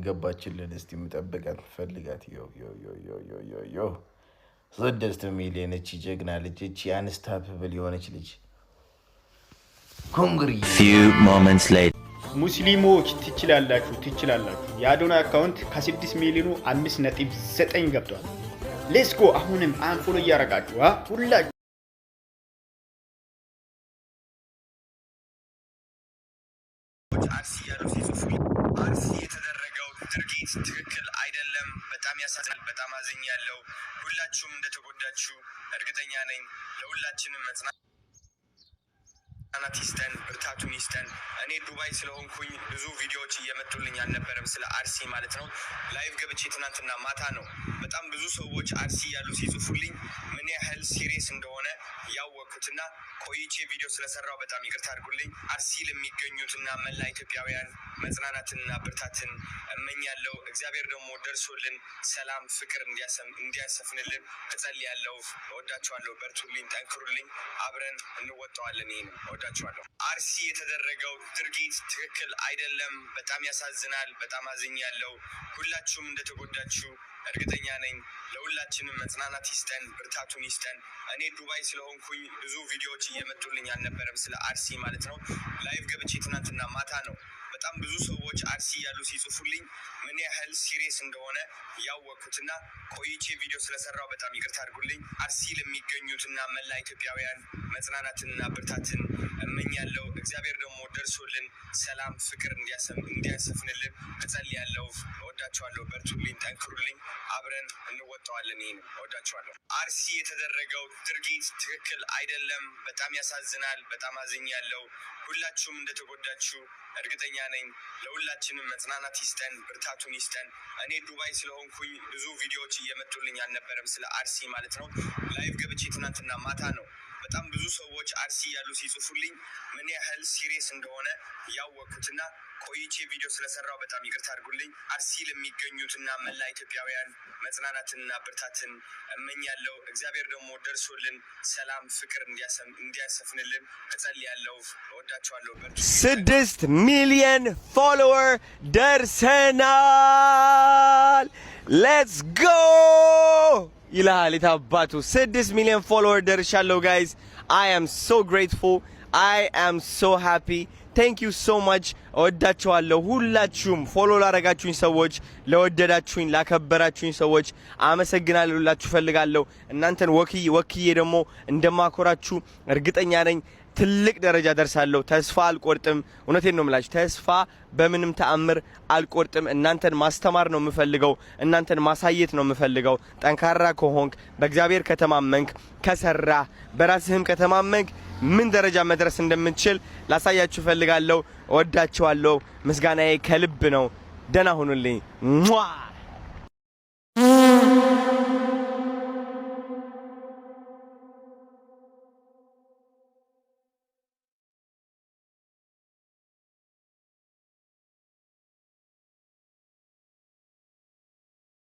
ገባችልን እስቲ ምጠብቃት ፈልጋት ዮ 6 ሚሊዮን እቺ ጀግና ልጅ እቺ አንስታፕብል የሆነች ልጅ ኮንግሪ few moments later ሙስሊሞች ትችላላችሁ የአዶናይ አካውንት ከ6 ሚሊዮኑ 5.9 ገብቷል ሌትስ ጎ አሁንም አንፎሎ እያረጋችሁ ሁላችሁ አርሲ የተደረገው ድርጊት ትክክል አይደለም በጣም ያሳዝናል በጣም አዝኛለሁ ሁላችሁም እንደተጎዳችሁ እርግጠኛ ነኝ ለሁላችንም መጽናናት ይስጠን ብርታቱን ይስጠን እኔ ዱባይ ስለሆንኩኝ ብዙ ቪዲዮዎች እየመጡልኝ አልነበረም ስለ አርሲ ማለት ነው ላይቭ ገብቼ ትናንትና ማታ ነው በጣም ብዙ ሰዎች አርሲ ያሉ ሲጽፉልኝ ምን ያህል ሲሪየስ እንደሆነ ያወቅኩትና ቆይቼ ቪዲዮ ስለሰራው በጣም ይቅርታ አድርጉልኝ አርሲ ለሚገኙትና መላ ኢትዮጵያውያን መጽናናትና ብርታትን እመኛለሁ እግዚአብሔር ደግሞ ደርሶልን ሰላም ፍቅር እንዲያሰፍንልን እጸልያለሁ እወዳችኋለሁ በርቱልኝ ጠንክሩልኝ አብረን እንወጣዋለን ይሄን እወዳችኋለሁ አርሲ የተደረገው ድርጊት ትክክል አይደለም በጣም ያሳዝናል በጣም አዝኛለሁ ሁላችሁም እንደተጎዳችሁ እርግጠኛ ነኝ ለሁላችንም መጽናናት ይስጠን ብርታቱን ይስጠን እኔ ዱባይ ስለሆንኩኝ ብዙ ቪዲዮዎች እየመጡልኝ አልነበረም ስለ አርሲ ማለት ነው ላይቭ ገብቼ ትናንትና ማታ ነው በጣም ብዙ ሰዎች አርሲ ያሉ ሲጽፉልኝ ምን ያህል ሲሪየስ እንደሆነ ያወቅኩትና ቆይቼ ቪዲዮ ስለሰራው በጣም ይቅርታ አድርጉልኝ አርሲ ለሚገኙትና መላ ኢትዮጵያውያን መጽናናትና ብርታትን እመኛለሁ እግዚአብሔር ደግሞ ደርሶልን ሰላም ፍቅር እንዲያሰፍንልን እጸልያለሁ እወዳችኋለሁ በርቱልኝ ጠንክሩልኝ አብረን እንወጣዋለን ይሄን እወዳችኋለሁ አርሲ የተደረገው ድርጊት ትክክል አይደለም በጣም ያሳዝናል በጣም አዝኛለሁ ሁላችሁም እንደተጎዳችሁ እርግጠኛ ነኝ ለሁላችንም መጽናናት ይስጠን ብርታቱን ይስጠን እኔ ዱባይ ስለሆንኩኝ ብዙ ቪዲዮዎች እየመጡልኝ አልነበረም ስለ አርሲ ማለት ነው ላይቭ ገብቼ ትናንትና ማታ ነው በጣም ብዙ ሰዎች አርሲ ያሉ ሲጽፉልኝ ምን ያህል ሲሪየስ እንደሆነ ያወቅኩትና ቆይቼ ቪዲዮ ስለሰራው በጣም ይቅርታ አድርጉልኝ አርሲ ለሚገኙትና መላ ኢትዮጵያውያን መጽናናትና ብርታትን እመኛለሁ እግዚአብሔር ደግሞ ደርሶልን ሰላም ፍቅር እንዲያሰፍንልን እጸልያለሁ እወዳችኋለሁ 6 ሚሊዮን ፎሎወር ደርሰናል ሌትስ ጎ ይላል የታባቱ 6 ሚሊዮን ፎሎወር ደርሻለሁ ጋይስ I am so grateful I am so happy thank you so much እወዳችኋለሁ ሁላችሁም ፎሎ ላረጋችሁኝ ሰዎች ለወደዳችሁኝ ላከበራችሁኝ ሰዎች አመሰግናለሁ ላችሁ ፈልጋለሁ እናንተን ወክዬ ደግሞ እንደማኮራችሁ እርግጠኛ ነኝ ትልቅ ደረጃ ደርሳለሁ ተስፋ አልቆርጥም እውነቴን ነው የምላችሁ ተስፋ በምንም ተአምር አልቆርጥም እናንተን ማስተማር ነው የምፈልገው እናንተን ማሳየት ነው የምፈልገው ጠንካራ ከሆንክ በእግዚአብሔር ከተማመንክ ከሰራ በራስህም ከተማመንክ ምን ደረጃ መድረስ እንደምትችል ላሳያችሁ ፈልጋለሁ እወዳችኋለሁ ምስጋናዬ ከልብ ነው ደህና ሁኑልኝ